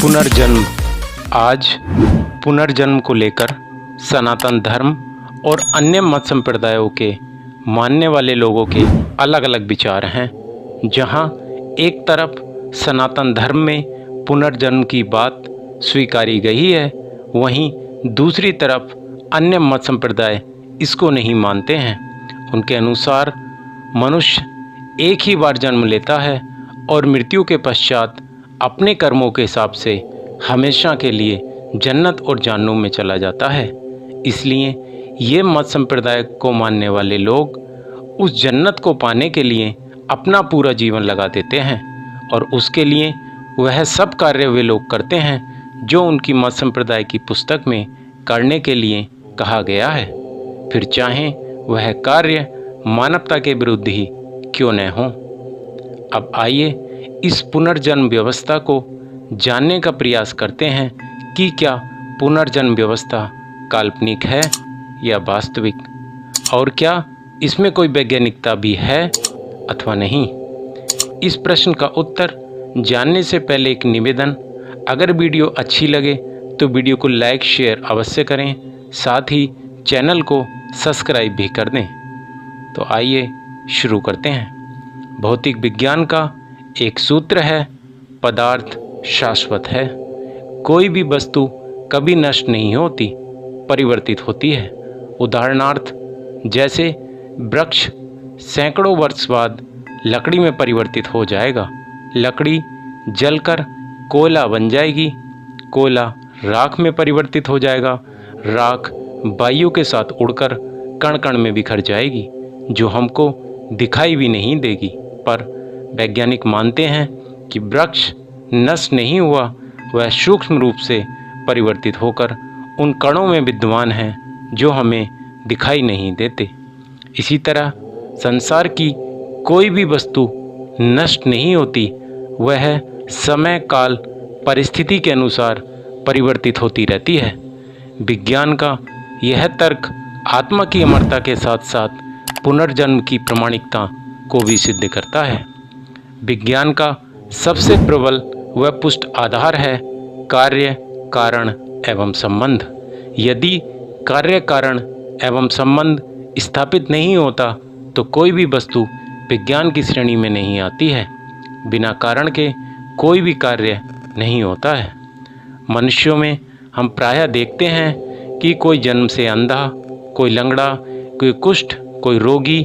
पुनर्जन्म। आज पुनर्जन्म को लेकर सनातन धर्म और अन्य मत संप्रदायों के मानने वाले लोगों के अलग अलग विचार हैं। जहां एक तरफ सनातन धर्म में पुनर्जन्म की बात स्वीकारी गई है, वहीं दूसरी तरफ अन्य मत संप्रदाय इसको नहीं मानते हैं। उनके अनुसार मनुष्य एक ही बार जन्म लेता है और मृत्यु के पश्चात अपने कर्मों के हिसाब से हमेशा के लिए जन्नत और जहन्नुम में चला जाता है। इसलिए ये मत संप्रदाय को मानने वाले लोग उस जन्नत को पाने के लिए अपना पूरा जीवन लगा देते हैं और उसके लिए वह सब कार्य वे लोग करते हैं जो उनकी मत संप्रदाय की पुस्तक में करने के लिए कहा गया है, फिर चाहे वह कार्य मानवता के विरुद्ध ही क्यों न हो। अब आइए इस पुनर्जन्म व्यवस्था को जानने का प्रयास करते हैं कि क्या पुनर्जन्म व्यवस्था काल्पनिक है या वास्तविक, और क्या इसमें कोई वैज्ञानिकता भी है अथवा नहीं। इस प्रश्न का उत्तर जानने से पहले एक निवेदन, अगर वीडियो अच्छी लगे तो वीडियो को लाइक शेयर अवश्य करें, साथ ही चैनल को सब्सक्राइब भी कर दें। तो आइए शुरू करते हैं। भौतिक विज्ञान का एक सूत्र है, पदार्थ शाश्वत है। कोई भी वस्तु कभी नष्ट नहीं होती, परिवर्तित होती है। उदाहरणार्थ, जैसे वृक्ष सैकड़ों वर्ष बाद लकड़ी में परिवर्तित हो जाएगा, लकड़ी जलकर कोयला बन जाएगी, कोयला राख में परिवर्तित हो जाएगा, राख वायु के साथ उड़कर कण कण में बिखर जाएगी, जो हमको दिखाई भी नहीं देगी। पर वैज्ञानिक मानते हैं कि वृक्ष नष्ट नहीं हुआ, वह सूक्ष्म रूप से परिवर्तित होकर उन कणों में विद्यमान हैं जो हमें दिखाई नहीं देते। इसी तरह संसार की कोई भी वस्तु नष्ट नहीं होती, वह समय काल परिस्थिति के अनुसार परिवर्तित होती रहती है। विज्ञान का यह तर्क आत्मा की अमरता के साथ साथ पुनर्जन्म की प्रामाणिकता को भी सिद्ध करता है। विज्ञान का सबसे प्रबल व पुष्ट आधार है कार्य कारण एवं संबंध। यदि कार्य कारण एवं संबंध स्थापित नहीं होता तो कोई भी वस्तु विज्ञान की श्रेणी में नहीं आती है। बिना कारण के कोई भी कार्य नहीं होता है। मनुष्यों में हम प्रायः देखते हैं कि कोई जन्म से अंधा, कोई लंगड़ा, कोई कुष्ठ, कोई रोगी,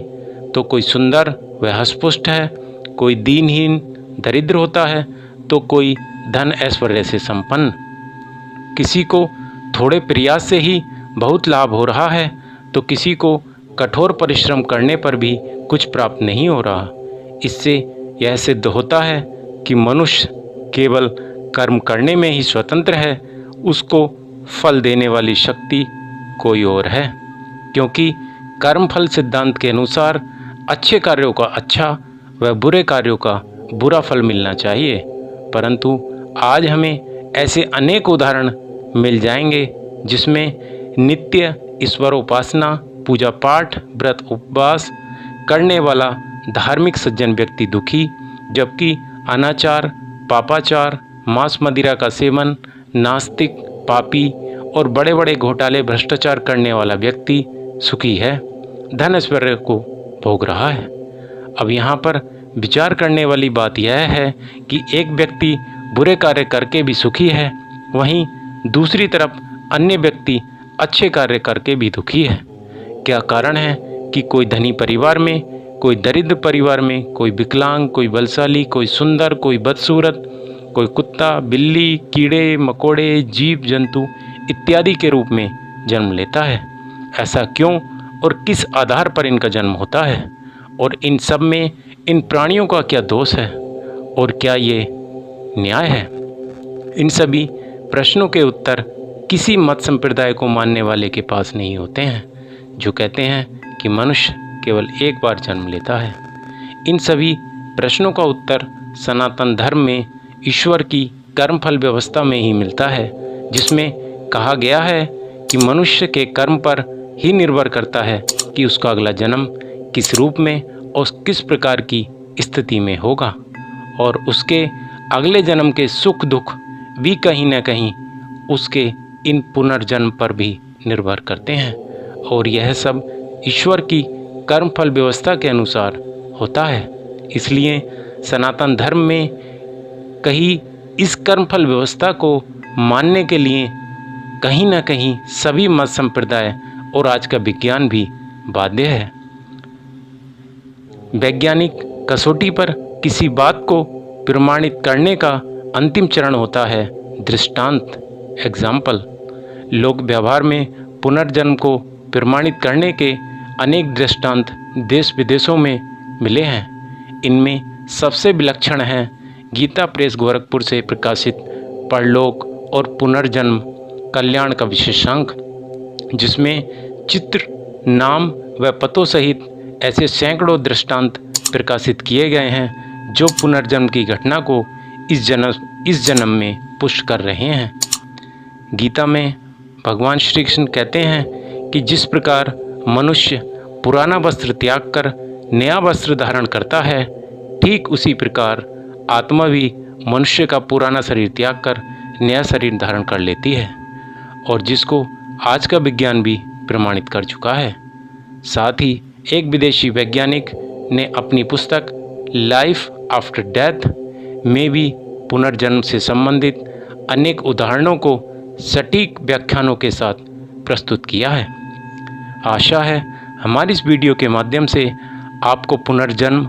तो कोई सुंदर व हष्टपुष्ट है, कोई दीनहीन दरिद्र होता है, तो कोई धन ऐश्वर्य से संपन्न। किसी को थोड़े प्रयास से ही बहुत लाभ हो रहा है, तो किसी को कठोर परिश्रम करने पर भी कुछ प्राप्त नहीं हो रहा। इससे यह सिद्ध होता है कि मनुष्य केवल कर्म करने में ही स्वतंत्र है, उसको फल देने वाली शक्ति कोई और है। क्योंकि कर्मफल सिद्धांत के अनुसार अच्छे कार्यों का अच्छा व बुरे कार्यों का बुरा फल मिलना चाहिए, परंतु आज हमें ऐसे अनेक उदाहरण मिल जाएंगे जिसमें नित्य ईश्वरोपासना, पूजा पाठ, व्रत उपवास करने वाला धार्मिक सज्जन व्यक्ति दुखी, जबकि अनाचार, पापाचार, मांस मदिरा का सेवन, नास्तिक, पापी और बड़े बड़े घोटाले भ्रष्टाचार करने वाला व्यक्ति सुखी है, धन ऐश्वर्य को भोग रहा है। अब यहाँ पर विचार करने वाली बात यह है कि एक व्यक्ति बुरे कार्य करके भी सुखी है, वहीं दूसरी तरफ अन्य व्यक्ति अच्छे कार्य करके भी दुखी है। क्या कारण है कि कोई धनी परिवार में, कोई दरिद्र परिवार में, कोई विकलांग, कोई बलशाली, कोई सुंदर, कोई बदसूरत, कोई कुत्ता, बिल्ली, कीड़े मकोड़े, जीव जंतु इत्यादि के रूप में जन्म लेता है? ऐसा क्यों और किस आधार पर इनका जन्म होता है? और इन सब में इन प्राणियों का क्या दोष है और क्या ये न्याय है? इन सभी प्रश्नों के उत्तर किसी मत संप्रदाय को मानने वाले के पास नहीं होते हैं, जो कहते हैं कि मनुष्य केवल एक बार जन्म लेता है। इन सभी प्रश्नों का उत्तर सनातन धर्म में ईश्वर की कर्मफल व्यवस्था में ही मिलता है, जिसमें कहा गया है कि मनुष्य के कर्म पर ही निर्भर करता है कि उसका अगला जन्म किस रूप में और किस प्रकार की स्थिति में होगा, और उसके अगले जन्म के सुख दुख भी कहीं न कहीं उसके इन पुनर्जन्म पर भी निर्भर करते हैं और यह सब ईश्वर की कर्मफल व्यवस्था के अनुसार होता है। इसलिए सनातन धर्म में कहीं इस कर्मफल व्यवस्था को मानने के लिए कहीं न कहीं सभी मत संप्रदाय और आज का विज्ञान भी बाध्य है। वैज्ञानिक कसौटी पर किसी बात को प्रमाणित करने का अंतिम चरण होता है दृष्टांत, एग्जाम्पल। लोक व्यवहार में पुनर्जन्म को प्रमाणित करने के अनेक दृष्टांत देश विदेशों में मिले हैं। इनमें सबसे विलक्षण है गीता प्रेस गोरखपुर से प्रकाशित परलोक और पुनर्जन्म कल्याण का विशेषांक, जिसमें चित्र, नाम व पतों सहित ऐसे सैकड़ों दृष्टांत प्रकाशित किए गए हैं जो पुनर्जन्म की घटना को इस जन्म में पुष्ट कर रहे हैं। गीता में भगवान श्री कृष्ण कहते हैं कि जिस प्रकार मनुष्य पुराना वस्त्र त्याग कर नया वस्त्र धारण करता है, ठीक उसी प्रकार आत्मा भी मनुष्य का पुराना शरीर त्याग कर नया शरीर धारण कर लेती है, और जिसको आज का विज्ञान भी प्रमाणित कर चुका है। साथ ही एक विदेशी वैज्ञानिक ने अपनी पुस्तक लाइफ आफ्टर डेथ में भी पुनर्जन्म से संबंधित अनेक उदाहरणों को सटीक व्याख्यानों के साथ प्रस्तुत किया है। आशा है हमारी इस वीडियो के माध्यम से आपको पुनर्जन्म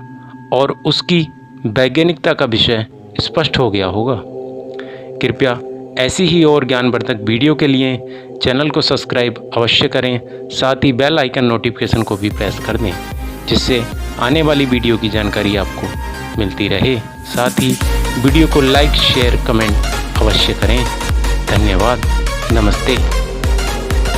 और उसकी वैज्ञानिकता का विषय स्पष्ट हो गया होगा। कृपया ऐसी ही और ज्ञानवर्धक वीडियो के लिए चैनल को सब्सक्राइब अवश्य करें, साथ ही बेल आइकन नोटिफिकेशन को भी प्रेस कर दें, जिससे आने वाली वीडियो की जानकारी आपको मिलती रहे। साथ ही वीडियो को लाइक, शेयर, कमेंट अवश्य करें। धन्यवाद। नमस्ते।